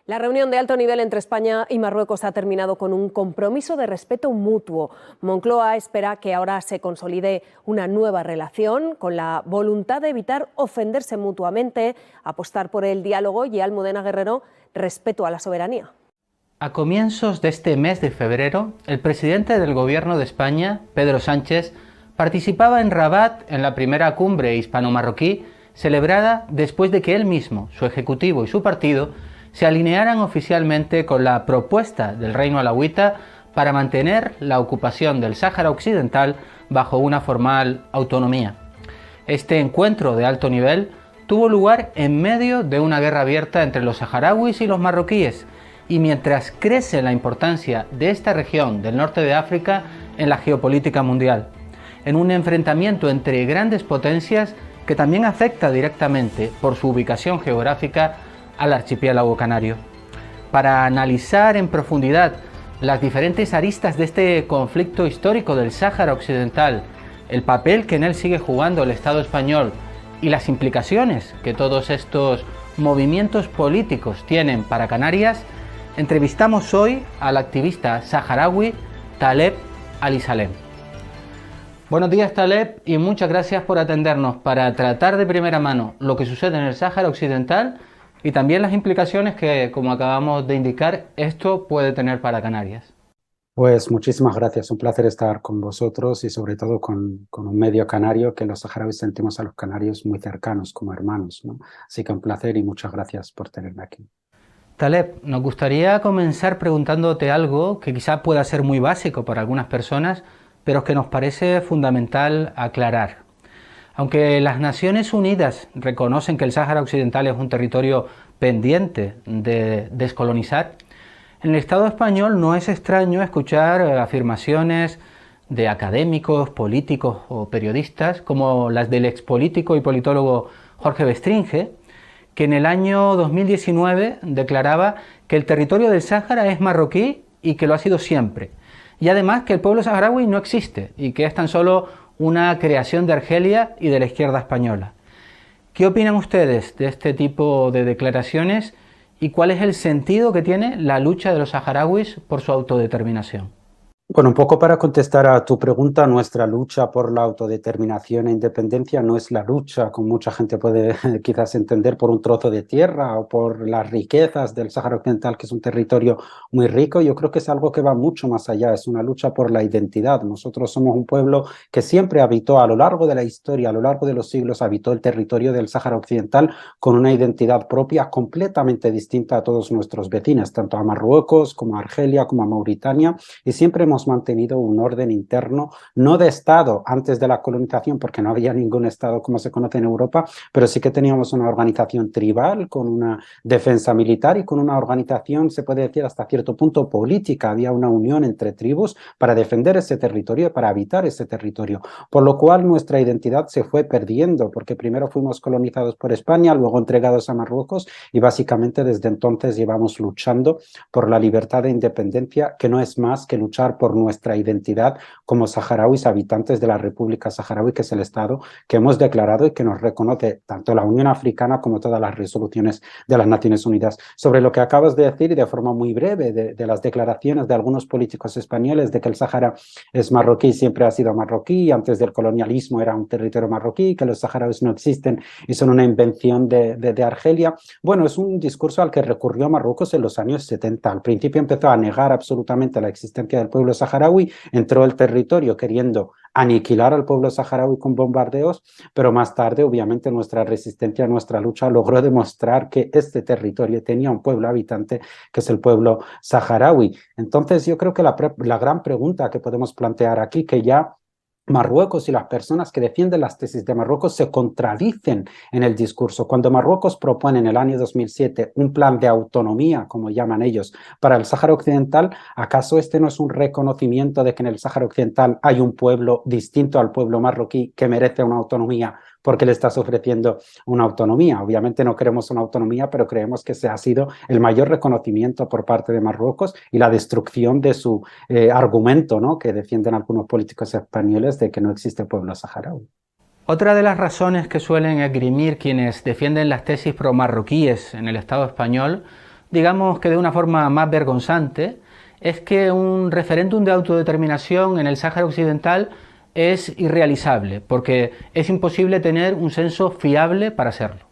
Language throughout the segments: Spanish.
La reunión de alto nivel entre España y Marruecos ha terminado con un compromiso de respeto mutuo. Moncloa espera que ahora se consolide una nueva relación con la voluntad de evitar ofenderse mutuamente, apostar por el diálogo y, Almudena Guerrero, respeto a la soberanía. A comienzos de este mes de febrero, el presidente del Gobierno de España, Pedro Sánchez, participaba en Rabat en la primera cumbre hispano-marroquí celebrada después de que él mismo, su ejecutivo y su partido se alinearan oficialmente con la propuesta del Reino alauita para mantener la ocupación del Sáhara Occidental bajo una formal autonomía. Este encuentro de alto nivel tuvo lugar en medio de una guerra abierta entre los saharauis y los marroquíes, y mientras crece la importancia de esta región del norte de África en la geopolítica mundial, en un enfrentamiento entre grandes potencias que también afecta directamente por su ubicación geográfica al archipiélago canario. Para analizar en profundidad las diferentes aristas de este conflicto histórico del Sáhara Occidental, el papel que en él sigue jugando el Estado español y las implicaciones que todos estos movimientos políticos tienen para Canarias, entrevistamos hoy al activista saharaui Taleb Ali-Salem. Buenos días, Taleb, y muchas gracias por atendernos para tratar de primera mano lo que sucede en el Sáhara Occidental y también las implicaciones que, como acabamos de indicar, esto puede tener para Canarias. Pues muchísimas gracias, un placer estar con vosotros y sobre todo con un medio canario que los saharauis sentimos a los canarios muy cercanos, como hermanos, ¿no? Así que un placer y muchas gracias por tenerme aquí. Taleb, nos gustaría comenzar preguntándote algo que quizá pueda ser muy básico para algunas personas, pero que nos parece fundamental aclarar. Aunque las Naciones Unidas reconocen que el Sáhara Occidental es un territorio pendiente de descolonizar, en el Estado español no es extraño escuchar afirmaciones de académicos, políticos o periodistas, como las del expolítico y politólogo Jorge Bestringe, que en el año 2019 declaraba que el territorio del Sáhara es marroquí y que lo ha sido siempre, y además que el pueblo saharaui no existe y que es tan solo una creación de Argelia y de la izquierda española. ¿Qué opinan ustedes de este tipo de declaraciones y cuál es el sentido que tiene la lucha de los saharauis por su autodeterminación? Bueno, un poco para contestar a tu pregunta, nuestra lucha por la autodeterminación e independencia no es la lucha, como mucha gente puede quizás entender, por un trozo de tierra o por las riquezas del Sáhara Occidental, que es un territorio muy rico. Yo creo que es algo que va mucho más allá, es una lucha por la identidad. Nosotros somos un pueblo que siempre habitó a lo largo de la historia, a lo largo de los siglos, habitó el territorio del Sáhara Occidental con una identidad propia completamente distinta a todos nuestros vecinos, tanto a Marruecos como a Argelia, como a Mauritania, y siempre hemos mantenido un orden interno, no de Estado antes de la colonización, porque no había ningún Estado como se conoce en Europa, pero sí que teníamos una organización tribal con una defensa militar y con una organización, se puede decir hasta cierto punto, política. Había una unión entre tribus para defender ese territorio y para habitar ese territorio, por lo cual nuestra identidad se fue perdiendo, porque primero fuimos colonizados por España, luego entregados a Marruecos, y básicamente desde entonces llevamos luchando por la libertad e independencia, que no es más que luchar por nuestra identidad como saharauis, habitantes de la República Saharaui, que es el Estado que hemos declarado y que nos reconoce tanto la Unión Africana como todas las resoluciones de las Naciones Unidas. Sobre lo que acabas de decir, y de forma muy breve, de las declaraciones de algunos políticos españoles de que el Sáhara es marroquí, siempre ha sido marroquí, antes del colonialismo era un territorio marroquí, que los saharauis no existen y son una invención de Argelia. Bueno, es un discurso al que recurrió Marruecos en los años 70. Al principio empezó a negar absolutamente la existencia del pueblo saharaui, entró el territorio queriendo aniquilar al pueblo saharaui con bombardeos, pero más tarde, obviamente, nuestra resistencia, nuestra lucha logró demostrar que este territorio tenía un pueblo habitante, que es el pueblo saharaui. Entonces, yo creo que la gran pregunta que podemos plantear aquí, que ya Marruecos y las personas que defienden las tesis de Marruecos se contradicen en el discurso. Cuando Marruecos propone en el año 2007 un plan de autonomía, como llaman ellos, para el Sáhara Occidental, ¿acaso este no es un reconocimiento de que en el Sáhara Occidental hay un pueblo distinto al pueblo marroquí que merece una autonomía porque le estás ofreciendo una autonomía? Obviamente no queremos una autonomía, pero creemos que ese ha sido el mayor reconocimiento por parte de Marruecos y la destrucción de su argumento, ¿no?, que defienden algunos políticos españoles de que no existe pueblo saharaui. Otra de las razones que suelen esgrimir quienes defienden las tesis pro-marroquíes en el Estado español digamos que de una forma más vergonzante, es que un referéndum de autodeterminación en el Sáhara Occidental es irrealizable, porque es imposible tener un censo fiable para hacerlo.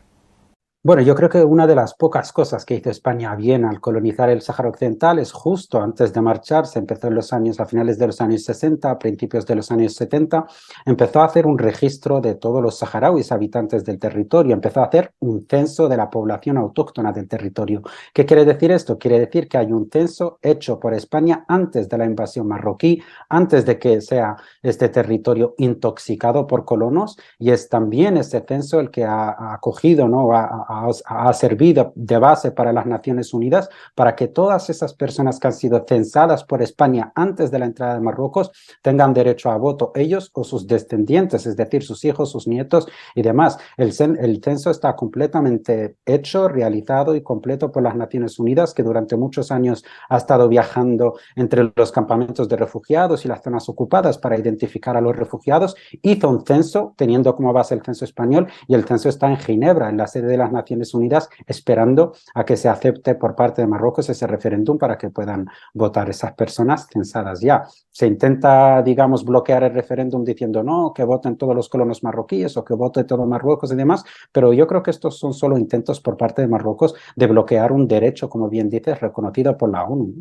Bueno, yo creo que una de las pocas cosas que hizo España bien al colonizar el Sáhara Occidental es justo antes de marchar, se empezó en los años, a finales de los años 60, a principios de los años 70, empezó a hacer un registro de todos los saharauis habitantes del territorio, empezó a hacer un censo de la población autóctona del territorio. ¿Qué quiere decir esto? Quiere decir que hay un censo hecho por España antes de la invasión marroquí, antes de que sea este territorio intoxicado por colonos, y es también ese censo el que ha acogido, ¿no? Ha servido de base para las Naciones Unidas para que todas esas personas que han sido censadas por España antes de la entrada de Marruecos tengan derecho a voto, ellos o sus descendientes, es decir, sus hijos, sus nietos y demás. El censo está completamente hecho, realizado y completo por las Naciones Unidas, que durante muchos años ha estado viajando entre los campamentos de refugiados y las zonas ocupadas para identificar a los refugiados. Hizo un censo teniendo como base el censo español, y el censo está en Ginebra, en la sede de las Naciones Unidas, esperando a que se acepte por parte de Marruecos ese referéndum para que puedan votar esas personas censadas ya. Se intenta, digamos, bloquear el referéndum diciendo no, que voten todos los colonos marroquíes o que vote todo Marruecos y demás, pero yo creo que estos son solo intentos por parte de Marruecos de bloquear un derecho, como bien dices, reconocido por la ONU.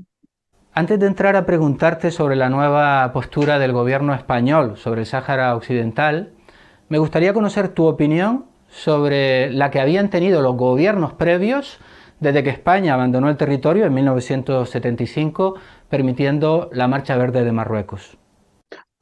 Antes de entrar a preguntarte sobre la nueva postura del gobierno español sobre el Sáhara Occidental, me gustaría conocer tu opinión sobre la que habían tenido los gobiernos previos desde que España abandonó el territorio en 1975, permitiendo la Marcha Verde de Marruecos.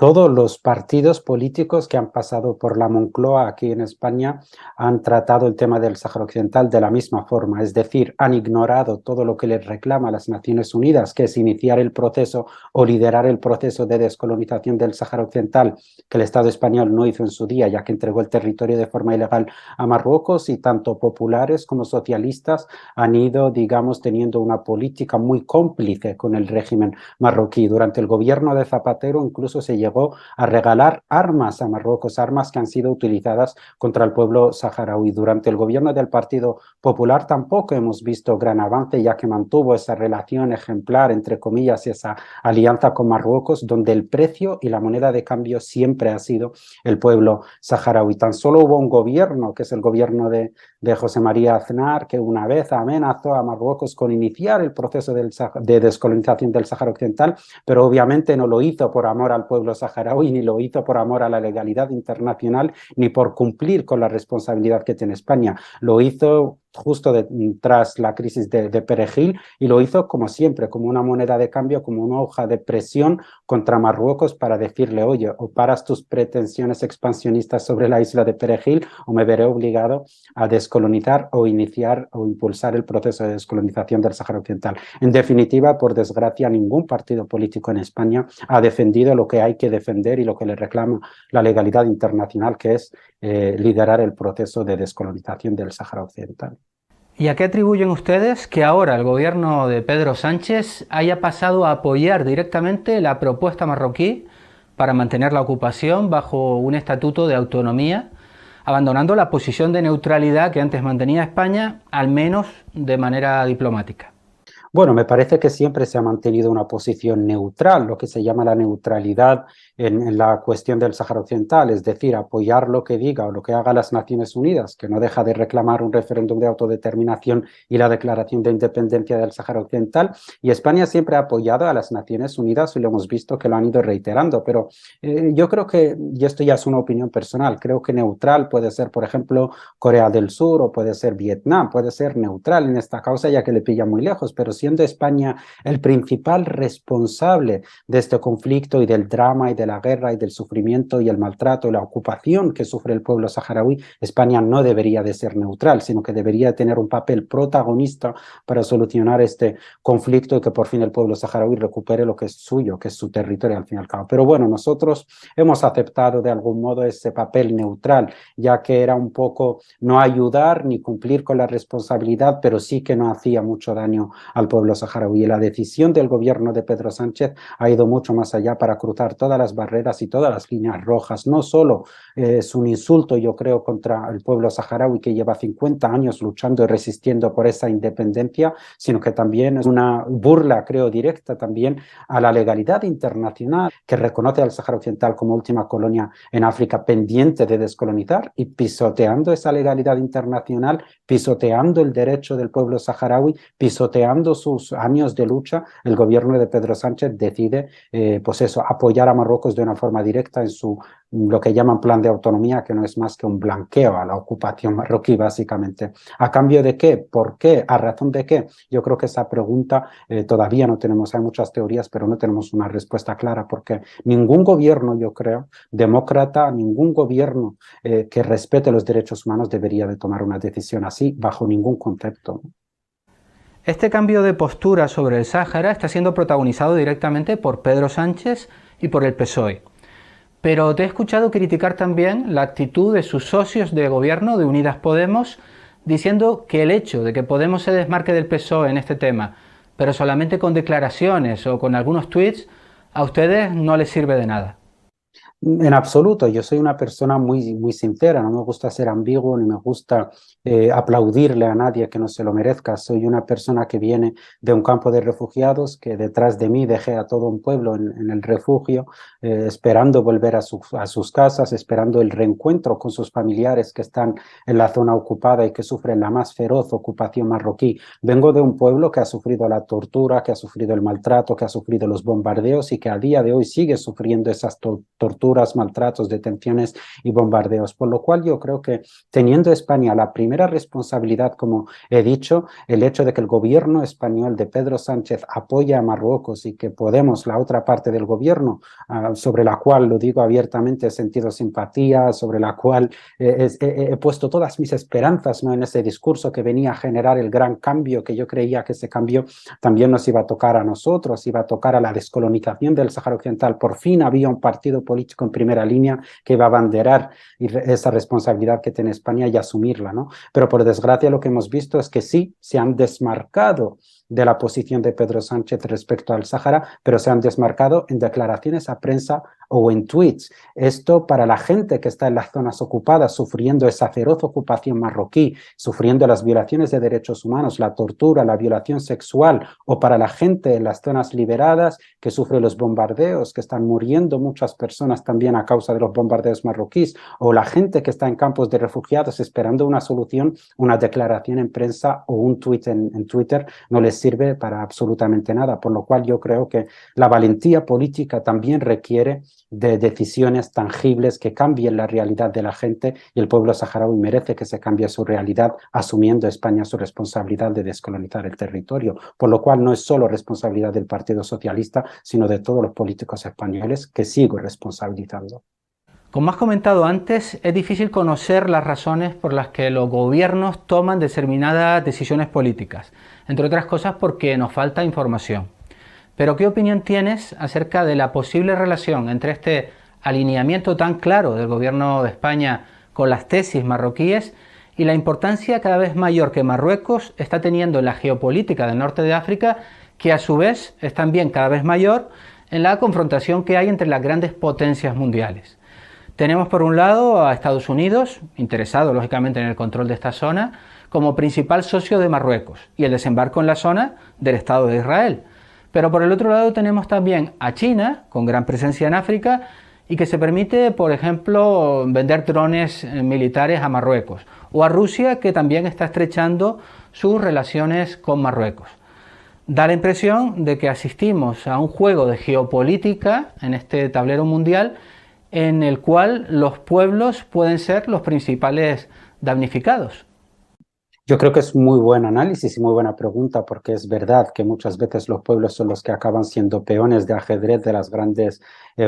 Todos los partidos políticos que han pasado por la Moncloa aquí en España han tratado el tema del Sáhara Occidental de la misma forma, es decir, han ignorado todo lo que les reclama a las Naciones Unidas, que es iniciar el proceso o liderar el proceso de descolonización del Sáhara Occidental, que el Estado español no hizo en su día, ya que entregó el territorio de forma ilegal a Marruecos, y tanto populares como socialistas han ido, digamos, teniendo una política muy cómplice con el régimen marroquí. Durante el gobierno de Zapatero incluso se llegó a regalar armas a Marruecos, armas que han sido utilizadas contra el pueblo saharaui. Durante el gobierno del Partido Popular tampoco hemos visto gran avance, ya que mantuvo esa relación ejemplar, entre comillas, esa alianza con Marruecos, donde el precio y la moneda de cambio siempre ha sido el pueblo saharaui. Tan solo hubo un gobierno, que es el gobierno de José María Aznar, que una vez amenazó a Marruecos con iniciar el proceso de descolonización del Sáhara Occidental, pero obviamente no lo hizo por amor al pueblo saharaui, ni lo hizo por amor a la legalidad internacional, ni por cumplir con la responsabilidad que tiene España. Lo hizo justo tras la crisis de Perejil, y lo hizo como siempre, como una moneda de cambio, como una hoja de presión contra Marruecos para decirle, oye, o paras tus pretensiones expansionistas sobre la isla de Perejil o me veré obligado a descolonizar o iniciar o impulsar el proceso de descolonización del Sáhara Occidental. En definitiva, por desgracia, ningún partido político en España ha defendido lo que hay que defender y lo que le reclama la legalidad internacional, que es liderar el proceso de descolonización del Sáhara Occidental. ¿Y a qué atribuyen ustedes que ahora el gobierno de Pedro Sánchez haya pasado a apoyar directamente la propuesta marroquí para mantener la ocupación bajo un estatuto de autonomía, abandonando la posición de neutralidad que antes mantenía España, al menos de manera diplomática? Bueno, me parece que siempre se ha mantenido una posición neutral, lo que se llama la neutralidad en la cuestión del Sáhara Occidental, es decir, apoyar lo que diga o lo que haga las Naciones Unidas, que no deja de reclamar un referéndum de autodeterminación y la declaración de independencia del Sáhara Occidental. Y España siempre ha apoyado a las Naciones Unidas, y lo hemos visto que lo han ido reiterando, pero yo creo que, y esto ya es una opinión personal, creo que neutral puede ser, por ejemplo, Corea del Sur, o puede ser Vietnam, puede ser neutral en esta causa, ya que le pilla muy lejos, pero siendo España el principal responsable de este conflicto y del drama y de la guerra y del sufrimiento y el maltrato y la ocupación que sufre el pueblo saharaui, España no debería de ser neutral, sino que debería tener un papel protagonista para solucionar este conflicto y que por fin el pueblo saharaui recupere lo que es suyo, que es su territorio al fin y al cabo. Pero bueno, nosotros hemos aceptado de algún modo ese papel neutral, ya que era un poco no ayudar ni cumplir con la responsabilidad, pero sí que no hacía mucho daño al al pueblo saharaui. Y la decisión del gobierno de Pedro Sánchez ha ido mucho más allá para cruzar todas las barreras y todas las líneas rojas. No solo es un insulto, yo creo, contra el pueblo saharaui que lleva 50 años luchando y resistiendo por esa independencia, sino que también es una burla, creo, directa también a la legalidad internacional que reconoce al Sáhara Occidental como última colonia en África pendiente de descolonizar, y pisoteando esa legalidad internacional, pisoteando el derecho del pueblo saharaui, pisoteando sus años de lucha, el gobierno de Pedro Sánchez decide pues eso, apoyar a Marruecos de una forma directa en su lo que llaman plan de autonomía, que no es más que un blanqueo a la ocupación marroquí, básicamente. ¿A cambio de qué? ¿Por qué? ¿A razón de qué? Yo creo que esa pregunta todavía no tenemos, hay muchas teorías, pero no tenemos una respuesta clara, porque ningún gobierno, yo creo, demócrata, ningún gobierno que respete los derechos humanos debería de tomar una decisión así, bajo ningún concepto. Este cambio de postura sobre el Sáhara está siendo protagonizado directamente por Pedro Sánchez y por el PSOE. Pero te he escuchado criticar también la actitud de sus socios de gobierno de Unidas Podemos, diciendo que el hecho de que Podemos se desmarque del PSOE en este tema, pero solamente con declaraciones o con algunos tweets, a ustedes no les sirve de nada. En absoluto, yo soy una persona muy sincera, no me gusta ser ambiguo ni me gusta aplaudirle a nadie que no se lo merezca. Soy una persona que viene de un campo de refugiados, que detrás de mí dejé a todo un pueblo en el refugio, esperando volver a sus casas, esperando el reencuentro con sus familiares que están en la zona ocupada y que sufren la más feroz ocupación marroquí. Vengo de un pueblo que ha sufrido la tortura, que ha sufrido el maltrato, que ha sufrido los bombardeos y que a día de hoy sigue sufriendo esas torturas, maltratos, detenciones y bombardeos. Por lo cual yo creo que teniendo España la primera responsabilidad, como he dicho, el hecho de que el gobierno español de Pedro Sánchez apoya a Marruecos y que Podemos, la otra parte del gobierno, sobre la cual, lo digo abiertamente, he sentido simpatía, sobre la cual he puesto todas mis esperanzas, ¿no?, en ese discurso que venía a generar el gran cambio, que yo creía que ese cambio también nos iba a tocar a nosotros, iba a tocar a la descolonización del Sáhara Occidental. Por fin había un partido político en primera línea que va a abanderar esa responsabilidad que tiene España y asumirla, ¿no? Pero por desgracia lo que hemos visto es que sí, se han desmarcado de la posición de Pedro Sánchez respecto al Sáhara, pero se han desmarcado en declaraciones a prensa o en tweets. Esto para la gente que está en las zonas ocupadas, sufriendo esa feroz ocupación marroquí, sufriendo las violaciones de derechos humanos, la tortura, la violación sexual, o para la gente en las zonas liberadas que sufre los bombardeos, que están muriendo muchas personas también a causa de los bombardeos marroquíes, o la gente que está en campos de refugiados esperando una solución, una declaración en prensa o un tweet en Twitter no les sirve para absolutamente nada, por lo cual yo creo que la valentía política también requiere de decisiones tangibles que cambien la realidad de la gente, y el pueblo saharaui merece que se cambie su realidad, asumiendo España su responsabilidad de descolonizar el territorio, por lo cual no es solo responsabilidad del Partido Socialista, sino de todos los políticos españoles, que sigo responsabilizando. Como has comentado antes, es difícil conocer las razones por las que los gobiernos toman determinadas decisiones políticas, entre otras cosas porque nos falta información. Pero ¿qué opinión tienes acerca de la posible relación entre este alineamiento tan claro del gobierno de España con las tesis marroquíes y la importancia cada vez mayor que Marruecos está teniendo en la geopolítica del norte de África, que a su vez es también cada vez mayor en la confrontación que hay entre las grandes potencias mundiales? Tenemos por un lado a Estados Unidos, interesado lógicamente en el control de esta zona, como principal socio de Marruecos y el desembarco en la zona del Estado de Israel. Pero por el otro lado tenemos también a China, con gran presencia en África, y que se permite, por ejemplo, vender drones militares a Marruecos, o a Rusia, que también está estrechando sus relaciones con Marruecos. Da la impresión de que asistimos a un juego de geopolítica en este tablero mundial en el cual los pueblos pueden ser los principales damnificados. Yo creo que es muy buen análisis y muy buena pregunta, porque es verdad que muchas veces los pueblos son los que acaban siendo peones de ajedrez de las grandes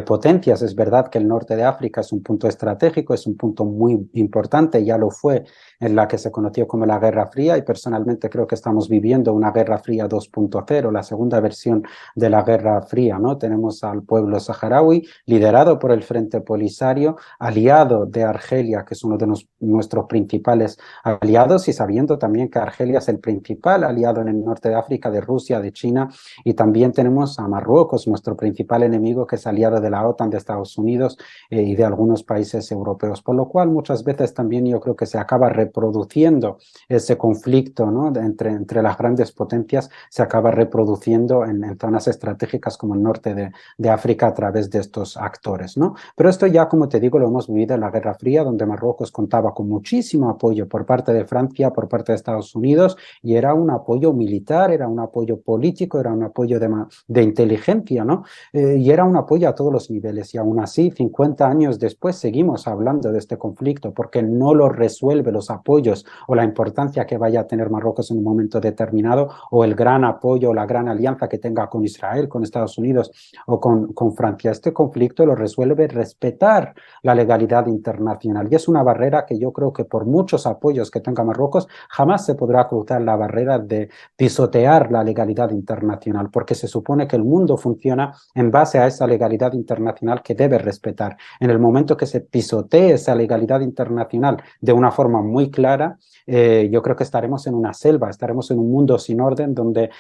potencias. Es verdad que el norte de África es un punto estratégico, es un punto muy importante, ya lo fue en la que se conoció como la Guerra Fría, y personalmente creo que estamos viviendo una Guerra Fría 2.0, la segunda versión de la Guerra Fría, ¿no? Tenemos al pueblo saharaui liderado por el Frente Polisario, aliado de Argelia, que es uno de nuestros principales aliados y sabiendo también que Argelia es el principal aliado en el norte de África de Rusia, de China, y también tenemos a Marruecos, nuestro principal enemigo, que es aliado de la OTAN, de Estados Unidos y de algunos países europeos, por lo cual muchas veces también yo creo que se acaba reproduciendo ese conflicto, ¿no? entre las grandes potencias, se acaba reproduciendo en zonas estratégicas como el norte de África a través de estos actores, ¿no? Pero esto ya, como te digo, lo hemos vivido en la Guerra Fría, donde Marruecos contaba con muchísimo apoyo por parte de Francia, por parte de Estados Unidos, y era un apoyo militar, era un apoyo político, era un apoyo de inteligencia, ¿no? Y era un apoyo a todos los niveles, y aún así, 50 años después, seguimos hablando de este conflicto, porque no lo resuelve los apoyos o la importancia que vaya a tener Marruecos en un momento determinado, o el gran apoyo o la gran alianza que tenga con Israel, con Estados Unidos o con Francia. Este conflicto lo resuelve respetar la legalidad internacional, y es una barrera que yo creo que por muchos apoyos que tenga Marruecos, jamás se podrá cruzar la barrera de pisotear la legalidad internacional, porque se supone que el mundo funciona en base a esa legalidad internacional que debe respetar. En el momento que se pisotee esa legalidad internacional de una forma muy clara, yo creo que estaremos en una selva, estaremos en un mundo sin orden donde,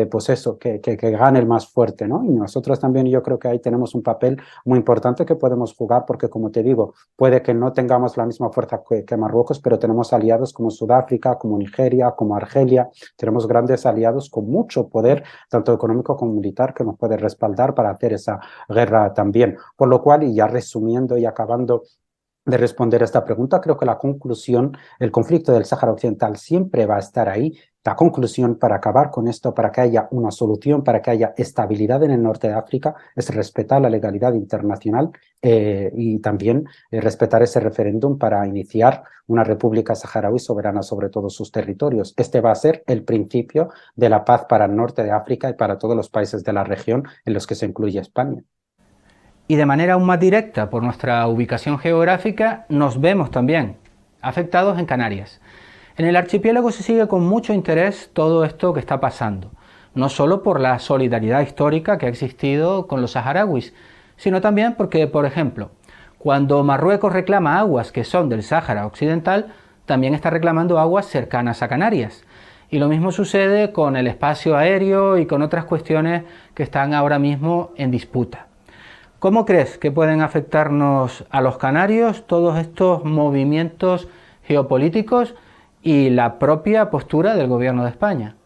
pues eso, que gane el más fuerte, ¿no? Y nosotros también yo creo que ahí tenemos un papel muy importante que podemos jugar, porque como te digo, puede que no tengamos la misma fuerza que Marruecos, pero tenemos aliados como Sudáfrica, como Nigeria, como Argelia, tenemos grandes aliados con mucho poder, tanto económico como militar, que nos puede respaldar para hacer esa guerra también. Por lo cual, y ya resumiendo y acabando de responder a esta pregunta, creo que la conclusión, el conflicto del Sáhara Occidental siempre va a estar ahí. La conclusión para acabar con esto, para que haya una solución, para que haya estabilidad en el norte de África, es respetar la legalidad internacional y también respetar ese referéndum para iniciar una república saharaui soberana sobre todos sus territorios. Este va a ser el principio de la paz para el norte de África y para todos los países de la región, en los que se incluye España. Y de manera aún más directa, por nuestra ubicación geográfica, nos vemos también afectados en Canarias. En el archipiélago se sigue con mucho interés todo esto que está pasando, no solo por la solidaridad histórica que ha existido con los saharauis, sino también porque, por ejemplo, cuando Marruecos reclama aguas que son del Sáhara Occidental, también está reclamando aguas cercanas a Canarias. Y lo mismo sucede con el espacio aéreo y con otras cuestiones que están ahora mismo en disputa. ¿Cómo crees que pueden afectarnos a los canarios todos estos movimientos geopolíticos y la propia postura del gobierno de España?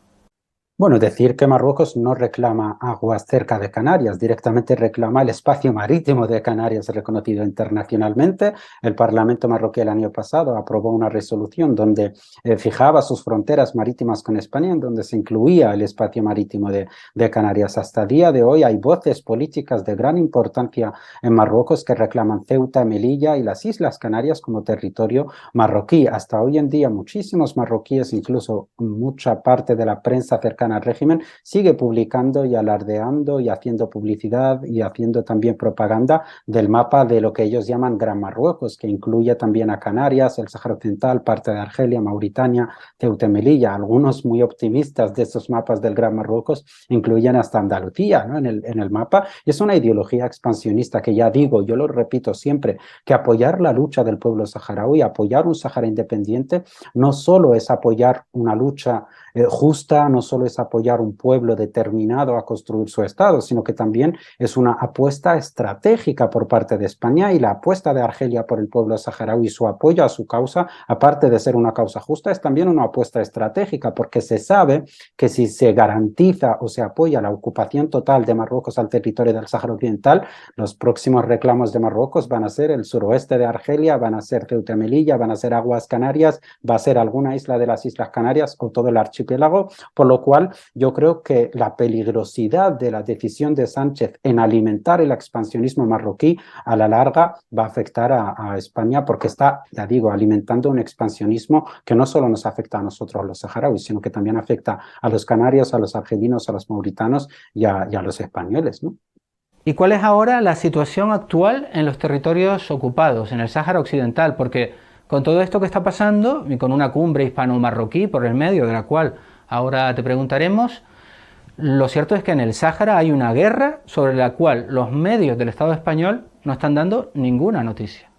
Bueno, decir que Marruecos no reclama aguas cerca de Canarias, directamente reclama el espacio marítimo de Canarias reconocido internacionalmente. El Parlamento marroquí el año pasado aprobó una resolución donde fijaba sus fronteras marítimas con España, en donde se incluía el espacio marítimo de Canarias. Hasta el día de hoy hay voces políticas de gran importancia en Marruecos que reclaman Ceuta, Melilla y las Islas Canarias como territorio marroquí. Hasta hoy en día muchísimos marroquíes, incluso mucha parte de la prensa cercana al régimen, sigue publicando y alardeando y haciendo publicidad y haciendo también propaganda del mapa de lo que ellos llaman Gran Marruecos, que incluye también a Canarias, el Sáhara Occidental, parte de Argelia, Mauritania, Ceuta y Melilla. Algunos muy optimistas de estos mapas del Gran Marruecos incluyen hasta Andalucía, ¿no? en el mapa. Y es una ideología expansionista que, ya digo, yo lo repito siempre, que apoyar la lucha del pueblo saharaui, apoyar un Sáhara independiente, no solo es apoyar una lucha justa, no solo es apoyar un pueblo determinado a construir su Estado, sino que también es una apuesta estratégica por parte de España, y la apuesta de Argelia por el pueblo saharaui y su apoyo a su causa, aparte de ser una causa justa, es también una apuesta estratégica, porque se sabe que si se garantiza o se apoya la ocupación total de Marruecos al territorio del Sáhara Occidental, los próximos reclamos de Marruecos van a ser el suroeste de Argelia, van a ser Ceuta y Melilla, van a ser aguas Canarias, va a ser alguna isla de las Islas Canarias o todo el archipiélago, por lo cual yo creo que la peligrosidad de la decisión de Sánchez en alimentar el expansionismo marroquí a la larga va a afectar a España, porque está, ya digo, alimentando un expansionismo que no solo nos afecta a nosotros los saharauis, sino que también afecta a los canarios, a los argelinos, a los mauritanos y a los españoles, ¿no? ¿Y cuál es ahora la situación actual en los territorios ocupados, en el Sáhara Occidental? Porque con todo esto que está pasando, y con una cumbre hispano-marroquí por el medio, de la cual ahora te preguntaremos, lo cierto es que en el Sáhara hay una guerra sobre la cual los medios del Estado español no están dando ninguna noticia.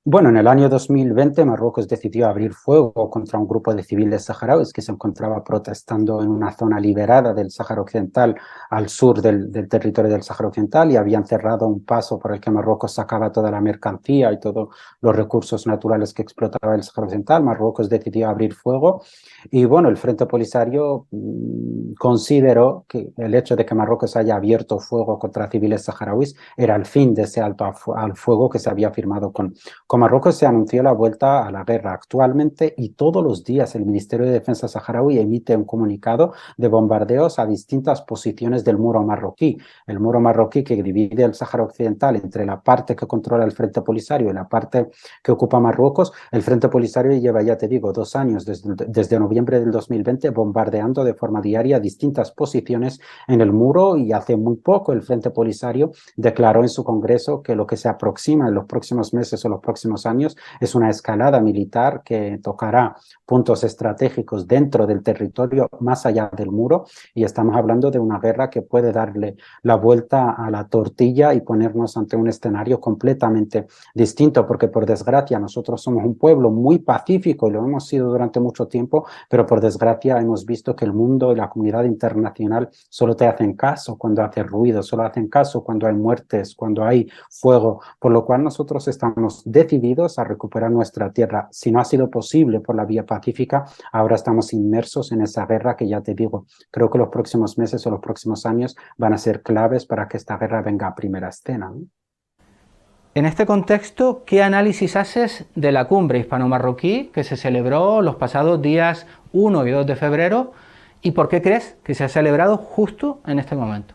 Bueno, en el año 2020 Marruecos decidió abrir fuego contra un grupo de civiles saharauis que se encontraba protestando en una zona liberada del Sáhara Occidental al sur del territorio del Sáhara Occidental y habían cerrado un paso por el que Marruecos sacaba toda la mercancía y todos los recursos naturales que explotaba el Sáhara Occidental. Marruecos decidió abrir fuego y bueno, el Frente Polisario consideró que el hecho de que Marruecos haya abierto fuego contra civiles saharauis era el fin de ese alto al fuego que se había firmado con Marruecos. Se anunció la vuelta a la guerra actualmente y todos los días el Ministerio de Defensa saharaui emite un comunicado de bombardeos a distintas posiciones del muro marroquí. El muro marroquí que divide el Sáhara Occidental entre la parte que controla el Frente Polisario y la parte que ocupa Marruecos. El Frente Polisario lleva, ya te digo, 2 años, desde noviembre del 2020, bombardeando de forma diaria distintas posiciones en el muro y hace muy poco el Frente Polisario declaró en su Congreso que lo que se aproxima en los próximos meses o los próximos años es una escalada militar que tocará puntos estratégicos dentro del territorio más allá del muro y estamos hablando de una guerra que puede darle la vuelta a la tortilla y ponernos ante un escenario completamente distinto, porque por desgracia nosotros somos un pueblo muy pacífico y lo hemos sido durante mucho tiempo, pero por desgracia hemos visto que el mundo y la comunidad internacional solo te hacen caso cuando hace ruido, solo hacen caso cuando hay muertes, cuando hay fuego, por lo cual nosotros estamos decididos a recuperar nuestra tierra. Si no ha sido posible por la vía pacífica, ahora estamos inmersos en esa guerra que ya te digo, creo que los próximos meses o los próximos años van a ser claves para que esta guerra venga a primera escena, ¿no? En este contexto, ¿qué análisis haces de la cumbre hispano-marroquí que se celebró los pasados días 1 y 2 de febrero y por qué crees que se ha celebrado justo en este momento?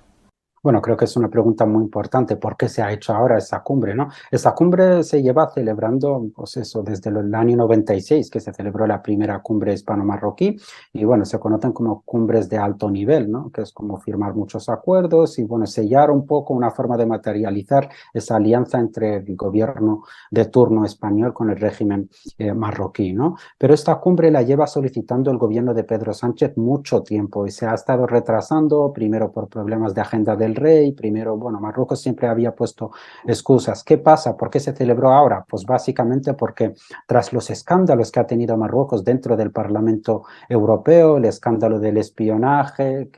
Bueno, creo que es una pregunta muy importante. ¿Por qué se ha hecho ahora esa cumbre, no? Esa cumbre se lleva celebrando, pues eso, desde el año 96, que se celebró la primera cumbre hispano-marroquí, y bueno, se conocen como cumbres de alto nivel, ¿no? Que es como firmar muchos acuerdos y, bueno, sellar un poco una forma de materializar esa alianza entre el gobierno de turno español con el régimen marroquí, ¿no? Pero esta cumbre la lleva solicitando el gobierno de Pedro Sánchez mucho tiempo y se ha estado retrasando, primero por problemas de agenda del rey, primero, bueno, Marruecos siempre había puesto excusas. ¿Qué pasa? ¿Por qué se celebró ahora? Pues básicamente porque tras los escándalos que ha tenido Marruecos dentro del Parlamento Europeo, el escándalo del espionaje,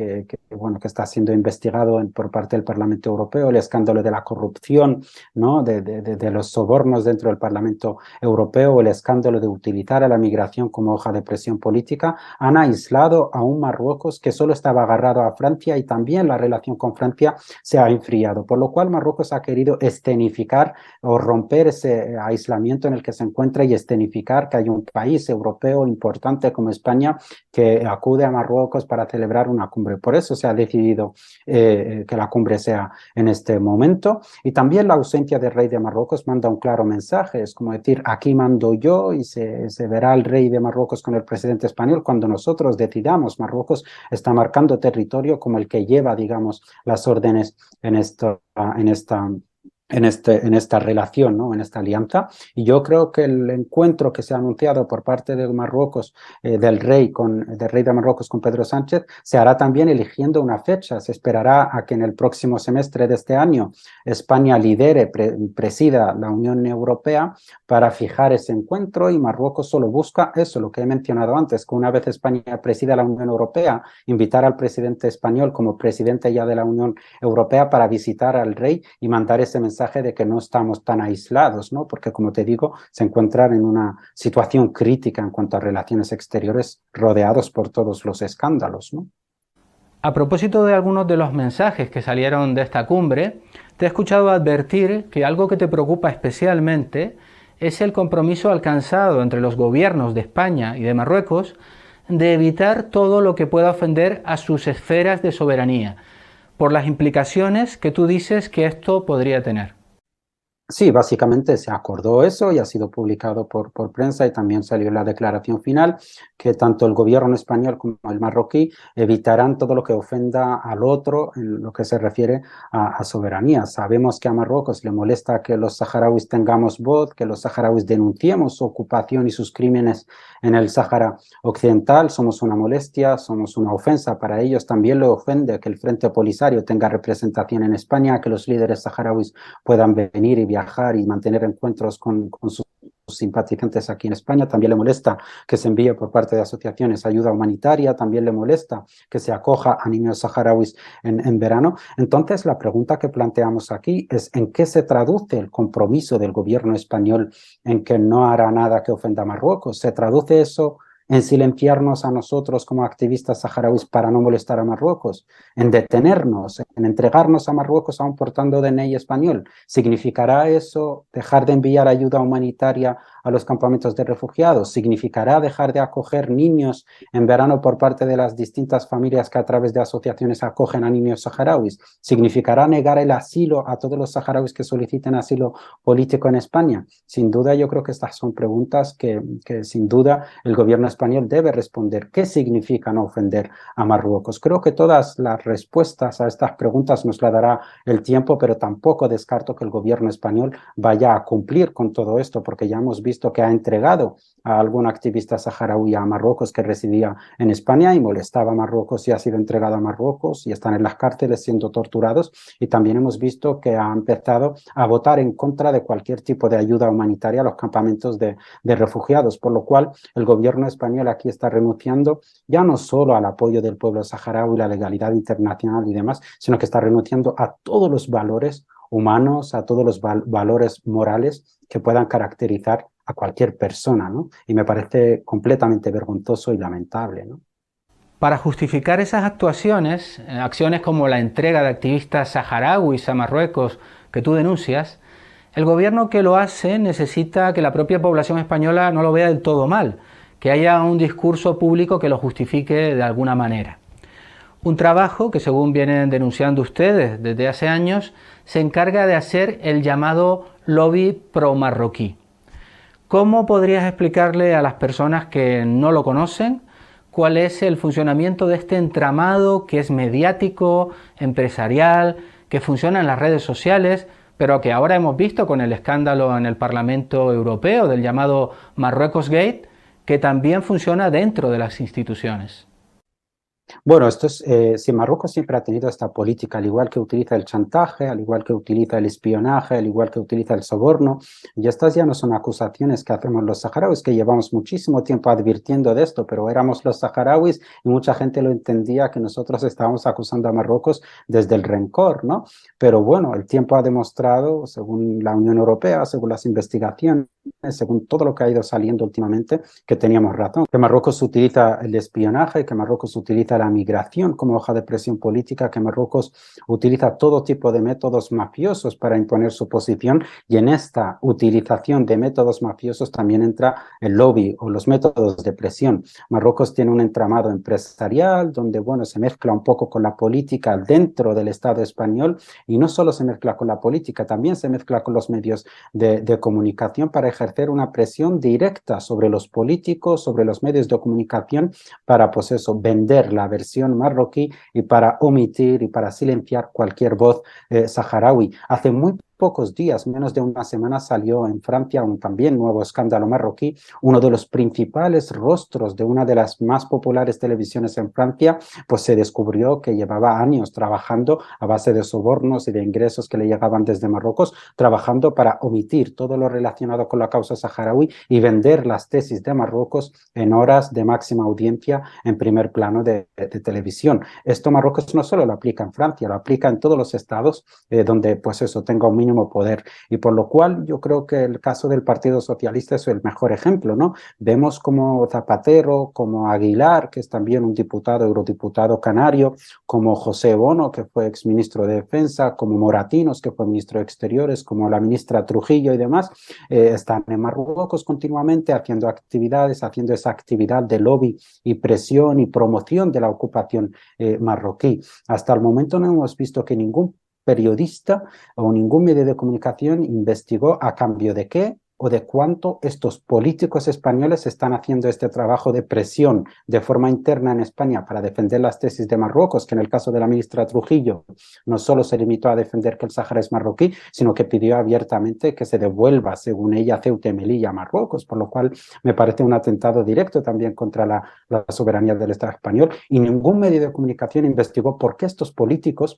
bueno, que está siendo investigado por parte del Parlamento Europeo, el escándalo de la corrupción, ¿no? de los sobornos dentro del Parlamento Europeo, el escándalo de utilizar a la migración como hoja de presión política, han aislado a un Marruecos que solo estaba agarrado a Francia y también la relación con Francia se ha enfriado, por lo cual Marruecos ha querido escenificar o romper ese aislamiento en el que se encuentra y escenificar que hay un país europeo importante como España que acude a Marruecos para celebrar una cumbre. Por eso se ha decidido que la cumbre sea en este momento y también la ausencia del rey de Marruecos manda un claro mensaje, es como decir, aquí mando yo y se verá el rey de Marruecos con el presidente español cuando nosotros decidamos. Marruecos está marcando territorio como el que lleva, digamos, las órdenes en esta relación, ¿no? En esta alianza. Y yo creo que el encuentro que se ha anunciado por parte de Marruecos, del rey de Marruecos con Pedro Sánchez, se hará también eligiendo una fecha. Se esperará a que en el próximo semestre de este año España lidere, presida la Unión Europea para fijar ese encuentro y Marruecos solo busca eso, lo que he mencionado antes, que una vez España presida la Unión Europea, invitar al presidente español como presidente ya de la Unión Europea para visitar al rey y mandar ese mensaje de que no estamos tan aislados, ¿no? Porque, como te digo, se encuentran en una situación crítica en cuanto a relaciones exteriores, rodeados por todos los escándalos, ¿no? A propósito de algunos de los mensajes que salieron de esta cumbre, te he escuchado advertir que algo que te preocupa especialmente es el compromiso alcanzado entre los gobiernos de España y de Marruecos de evitar todo lo que pueda ofender a sus esferas de soberanía, por las implicaciones que tú dices que esto podría tener. Sí, básicamente se acordó eso y ha sido publicado por prensa y también salió la declaración final que tanto el gobierno español como el marroquí evitarán todo lo que ofenda al otro en lo que se refiere a soberanía. Sabemos que a Marruecos le molesta que los saharauis tengamos voz, que los saharauis denunciemos su ocupación y sus crímenes en el Sáhara Occidental. Somos una molestia, somos una ofensa para ellos. También le ofende que el Frente Polisario tenga representación en España, que los líderes saharauis puedan venir y viajar y mantener encuentros con sus simpatizantes aquí en España, también le molesta que se envíe por parte de asociaciones ayuda humanitaria, también le molesta que se acoja a niños saharauis en verano. Entonces, la pregunta que planteamos aquí es ¿en qué se traduce el compromiso del gobierno español en que no hará nada que ofenda a Marruecos? ¿Se traduce eso en silenciarnos a nosotros como activistas saharauis para no molestar a Marruecos, en detenernos, en entregarnos a Marruecos aún portando DNI español? ¿Significará eso dejar de enviar ayuda humanitaria a los campamentos de refugiados? ¿Significará dejar de acoger niños en verano por parte de las distintas familias que a través de asociaciones acogen a niños saharauis? ¿Significará negar el asilo a todos los saharauis que soliciten asilo político en España? Sin duda, yo creo que estas son preguntas que sin duda el gobierno español debe responder. ¿Qué significa no ofender a Marruecos? Creo que todas las respuestas a estas preguntas nos las dará el tiempo, pero tampoco descarto que el gobierno español vaya a cumplir con todo esto, porque ya hemos visto que ha entregado a algún activista saharaui a Marruecos que residía en España y molestaba a Marruecos y ha sido entregado a Marruecos y están en las cárceles siendo torturados. Y también hemos visto que ha empezado a votar en contra de cualquier tipo de ayuda humanitaria a los campamentos de refugiados, por lo cual el gobierno español aquí está renunciando ya no solo al apoyo del pueblo saharaui, la legalidad internacional y demás, sino que está renunciando a todos los valores humanos, a todos los valores morales que puedan caracterizar a cualquier persona, ¿no? Y me parece completamente vergonzoso y lamentable, ¿no? Para justificar esas actuaciones, acciones como la entrega de activistas saharauis a Marruecos que tú denuncias, el gobierno que lo hace necesita que la propia población española no lo vea del todo mal, que haya un discurso público que lo justifique de alguna manera. Un trabajo que, según vienen denunciando ustedes desde hace años, se encarga de hacer el llamado lobby pro-marroquí. ¿Cómo podrías explicarle a las personas que no lo conocen cuál es el funcionamiento de este entramado que es mediático, empresarial, que funciona en las redes sociales, pero que ahora hemos visto con el escándalo en el Parlamento Europeo del llamado Marruecos Gate, que también funciona dentro de las instituciones? Bueno, esto es, si Marruecos siempre ha tenido esta política, al igual que utiliza el chantaje, al igual que utiliza el espionaje, al igual que utiliza el soborno, y estas ya no son acusaciones que hacemos los saharauis, que llevamos muchísimo tiempo advirtiendo de esto, pero éramos los saharauis y mucha gente lo entendía que nosotros estábamos acusando a Marruecos desde el rencor, ¿no? Pero bueno, el tiempo ha demostrado, según la Unión Europea, según las investigaciones, según todo lo que ha ido saliendo últimamente, que teníamos razón, que Marruecos utiliza el espionaje, que Marruecos utiliza la migración como hoja de presión política, que Marruecos utiliza todo tipo de métodos mafiosos para imponer su posición, y en esta utilización de métodos mafiosos también entra el lobby o los métodos de presión. Marruecos tiene un entramado empresarial donde, bueno, se mezcla un poco con la política dentro del Estado español, y no solo se mezcla con la política, también se mezcla con los medios de comunicación para ejercer una presión directa sobre los políticos, sobre los medios de comunicación, para, pues eso, vender la versión marroquí y para omitir y para silenciar cualquier voz saharaui. Hace muy pocos días, menos de una semana, salió en Francia un también nuevo escándalo marroquí. Uno de los principales rostros de una de las más populares televisiones en Francia, pues se descubrió que llevaba años trabajando a base de sobornos y de ingresos que le llegaban desde Marruecos, trabajando para omitir todo lo relacionado con la causa saharaui y vender las tesis de Marruecos en horas de máxima audiencia en primer plano de televisión. Esto Marruecos no solo lo aplica en Francia, lo aplica en todos los estados donde, pues eso, tenga un mínimo poder, y por lo cual yo creo que el caso del Partido Socialista es el mejor ejemplo, ¿no? Vemos como Zapatero, como Aguilar, que es también un diputado, eurodiputado canario, como José Bono, que fue exministro de Defensa, como Moratinos, que fue ministro de Exteriores, como la ministra Trujillo y demás, están en Marruecos continuamente haciendo actividades, haciendo esa actividad de lobby y presión y promoción de la ocupación marroquí. Hasta el momento no hemos visto que ningún periodista o ningún medio de comunicación investigó a cambio de qué o de cuánto estos políticos españoles están haciendo este trabajo de presión de forma interna en España para defender las tesis de Marruecos, que en el caso de la ministra Trujillo no solo se limitó a defender que el Sáhara es marroquí, sino que pidió abiertamente que se devuelva, según ella, Ceuta y Melilla a Marruecos, por lo cual me parece un atentado directo también contra la soberanía del Estado español, y ningún medio de comunicación investigó por qué estos políticos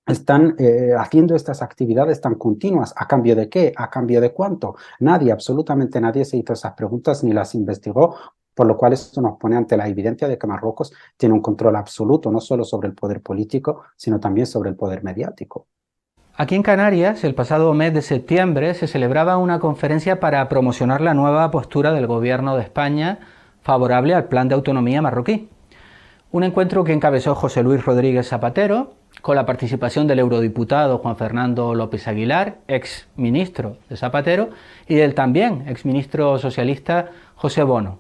están haciendo estas actividades tan continuas. ¿A cambio de qué? ¿A cambio de cuánto? Nadie, absolutamente nadie se hizo esas preguntas ni las investigó, por lo cual esto nos pone ante la evidencia de que Marruecos tiene un control absoluto, no solo sobre el poder político, sino también sobre el poder mediático. Aquí en Canarias, el pasado mes de septiembre, se celebraba una conferencia para promocionar la nueva postura del Gobierno de España favorable al Plan de Autonomía marroquí. Un encuentro que encabezó José Luis Rodríguez Zapatero, con la participación del eurodiputado Juan Fernando López Aguilar, ex ministro de Zapatero, y del también ex ministro socialista José Bono,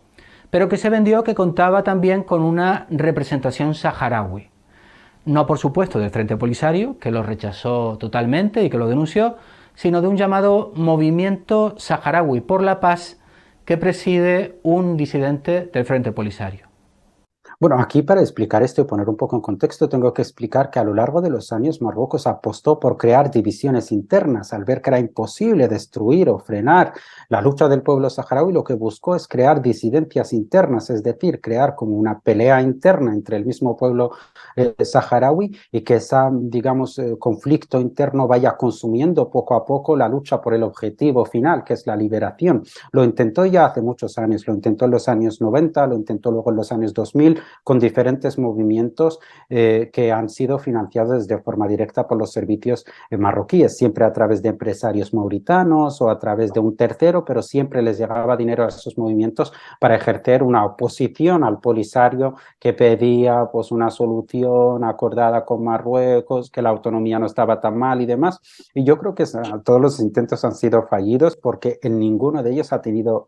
pero que se vendió que contaba también con una representación saharaui. No, por supuesto, del Frente Polisario, que lo rechazó totalmente y que lo denunció, sino de un llamado Movimiento Saharaui por la Paz que preside un disidente del Frente Polisario. Bueno, aquí para explicar esto y poner un poco en contexto, tengo que explicar que a lo largo de los años Marruecos apostó por crear divisiones internas. Al ver que era imposible destruir o frenar la lucha del pueblo saharaui, lo que buscó es crear disidencias internas, es decir, crear como una pelea interna entre el mismo pueblo saharaui y que ese, digamos, conflicto interno vaya consumiendo poco a poco la lucha por el objetivo final, que es la liberación. Lo intentó ya hace muchos años, lo intentó en los años 90, lo intentó luego en los años 2000, con diferentes movimientos que han sido financiados de forma directa por los servicios marroquíes, siempre a través de empresarios mauritanos o a través de un tercero, pero siempre les llegaba dinero a esos movimientos para ejercer una oposición al Polisario que pedía pues una solución acordada con Marruecos, que la autonomía no estaba tan mal y demás. Y yo creo que todos los intentos han sido fallidos porque en ninguno de ellos ha tenido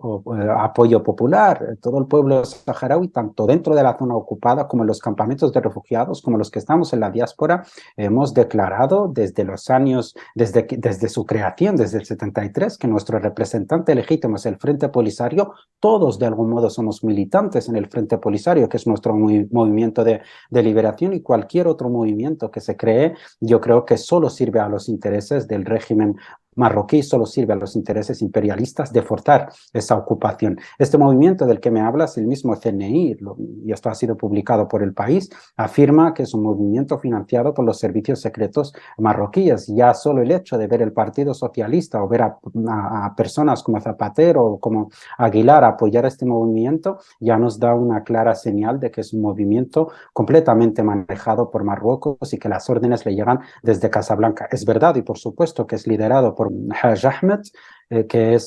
apoyo popular. Todo el pueblo saharaui, tanto dentro de la zona ocupada como en los campamentos de refugiados, como los que estamos en la diáspora, hemos declarado desde los años, desde su creación, desde el 73, que nuestro representante legítimo es el Frente Polisario. Todos de algún modo somos militantes en el Frente Polisario, que es nuestro movimiento de liberación, y cualquier otro movimiento que se cree, yo creo que solo sirve a los intereses del régimen marroquí, solo sirve a los intereses imperialistas de forzar esa ocupación. Este movimiento del que me hablas, el mismo CNI, y esto ha sido publicado por El País, afirma que es un movimiento financiado por los servicios secretos marroquíes. Ya solo el hecho de ver el Partido Socialista o ver a personas como Zapatero o como Aguilar apoyar este movimiento ya nos da una clara señal de que es un movimiento completamente manejado por Marruecos y que las órdenes le llegan desde Casablanca. Es verdad, y por supuesto que es liderado por Haj Ahmed, que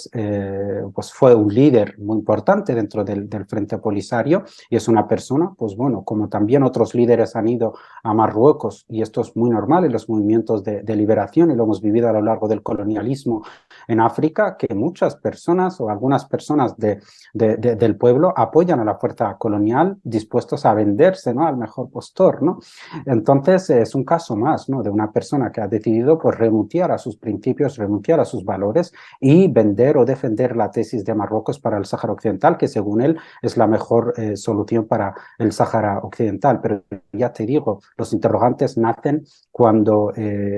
pues fue un líder muy importante dentro del Frente Polisario, y es una persona, pues bueno, como también otros líderes han ido a Marruecos, y esto es muy normal en los movimientos de liberación, y lo hemos vivido a lo largo del colonialismo en África, que muchas personas o algunas personas del pueblo apoyan a la fuerza colonial dispuestos a venderse, ¿no?, al mejor postor, ¿no? Entonces es un caso más, ¿no?, de una persona que ha decidido pues renunciar a sus principios, renunciar a sus valores y vender o defender la tesis de Marruecos para el Sáhara Occidental, que según él es la mejor solución para el Sáhara Occidental. Pero ya te digo, los interrogantes nacen cuando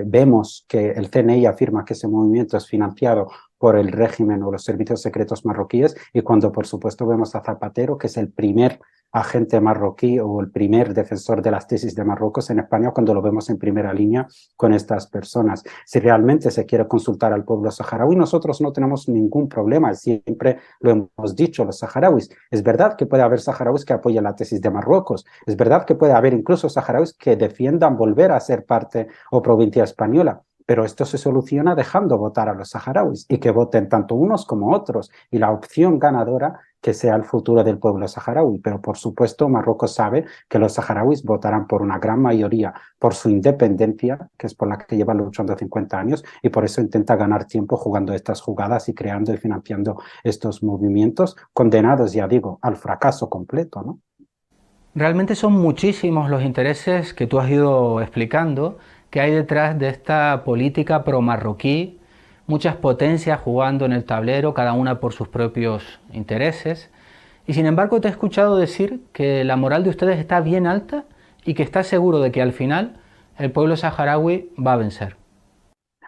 vemos que el CNI afirma que ese movimiento es financiado por el régimen o los servicios secretos marroquíes, y cuando por supuesto vemos a Zapatero, que es el primer agente marroquí o el primer defensor de las tesis de Marruecos en España, cuando lo vemos en primera línea con estas personas. Si realmente se quiere consultar al pueblo saharaui, nosotros no tenemos ningún problema, siempre lo hemos dicho los saharauis. Es verdad que puede haber saharauis que apoyen la tesis de Marruecos, es verdad que puede haber incluso saharauis que defiendan volver a ser parte o provincia española, pero esto se soluciona dejando votar a los saharauis y que voten tanto unos como otros, y la opción ganadora que sea el futuro del pueblo saharaui. Pero por supuesto Marruecos sabe que los saharauis votarán por una gran mayoría por su independencia, que es por la que llevan luchando 50 años, y por eso intenta ganar tiempo jugando estas jugadas y creando y financiando estos movimientos condenados, ya digo, al fracaso completo, ¿no? Realmente son muchísimos los intereses que tú has ido explicando que hay detrás de esta política pro-marroquí, muchas potencias jugando en el tablero, cada una por sus propios intereses, y sin embargo te he escuchado decir que la moral de ustedes está bien alta y que estás seguro de que al final el pueblo saharaui va a vencer.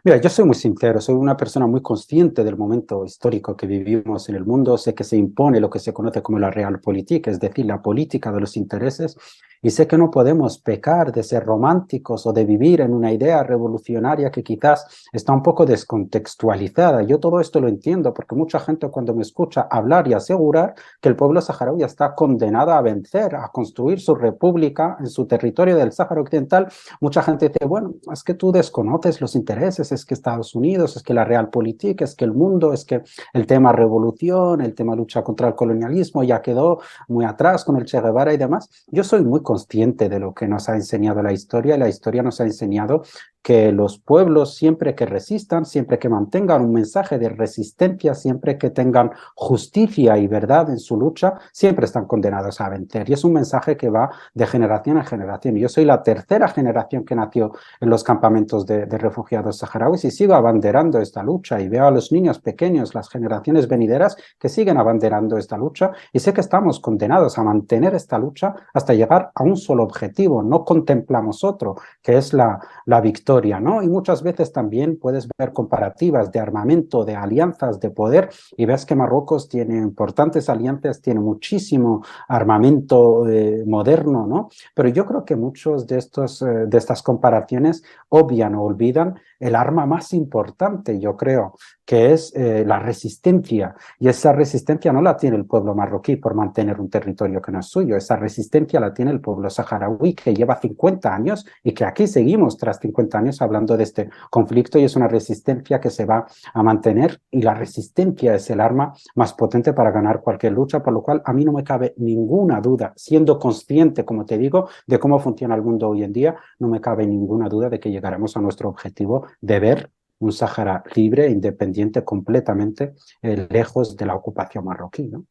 Mira, yo soy muy sincero, soy una persona muy consciente del momento histórico que vivimos en el mundo. Sé que se impone lo que se conoce como la realpolitik, es decir, la política de los intereses, Y sé que no podemos pecar de ser románticos o de vivir en una idea revolucionaria que quizás está un poco descontextualizada. Yo todo esto lo entiendo porque mucha gente cuando me escucha hablar y asegurar que el pueblo saharaui está condenado a vencer, a construir su república en su territorio del Sáhara Occidental, mucha gente dice, bueno, es que tú desconoces los intereses, es que Estados Unidos, es que la realpolitik, es que el mundo, es que el tema revolución, el tema lucha contra el colonialismo ya quedó muy atrás con el Che Guevara y demás. Yo soy muy consciente de lo que nos ha enseñado la historia, y la historia nos ha enseñado que los pueblos siempre que resistan, siempre que mantengan un mensaje de resistencia, siempre que tengan justicia y verdad en su lucha, siempre están condenados a vencer. Y es un mensaje que va de generación en generación. Yo soy la tercera generación que nació en los campamentos de refugiados saharauis y sigo abanderando esta lucha y veo a los niños pequeños, las generaciones venideras que siguen abanderando esta lucha y sé que estamos condenados a mantener esta lucha hasta llegar a un solo objetivo. No contemplamos otro, que es la victoria, ¿no? Y muchas veces también puedes ver comparativas de armamento, de alianzas, de poder, y ves que Marruecos tiene importantes alianzas, tiene muchísimo armamento moderno, ¿no? Pero yo creo que muchos de estas comparaciones obvian o olvidan el arma más importante, yo creo, que es la resistencia. Y esa resistencia no la tiene el pueblo marroquí por mantener un territorio que no es suyo. Esa resistencia la tiene el pueblo saharaui, que lleva 50 años y que aquí seguimos tras 50 años hablando de este conflicto, y es una resistencia que se va a mantener, y la resistencia es el arma más potente para ganar cualquier lucha, por lo cual a mí no me cabe ninguna duda, siendo consciente, como te digo, de cómo funciona el mundo hoy en día, no me cabe ninguna duda de que llegaremos a nuestro objetivo de ver un Sáhara libre e independiente completamente, lejos de la ocupación marroquí, ¿no?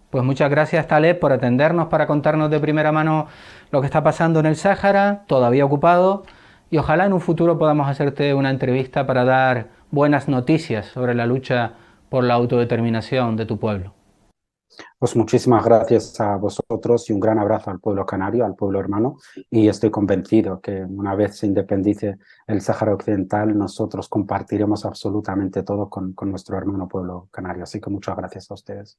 Pues muchas gracias, Taleb, por atendernos para contarnos de primera mano lo que está pasando en el Sáhara, todavía ocupado, y ojalá en un futuro podamos hacerte una entrevista para dar buenas noticias sobre la lucha por la autodeterminación de tu pueblo. Pues muchísimas gracias a vosotros y un gran abrazo al pueblo canario, al pueblo hermano, y estoy convencido que una vez se independice el Sáhara Occidental, nosotros compartiremos absolutamente todo con nuestro hermano pueblo canario. Así que muchas gracias a ustedes.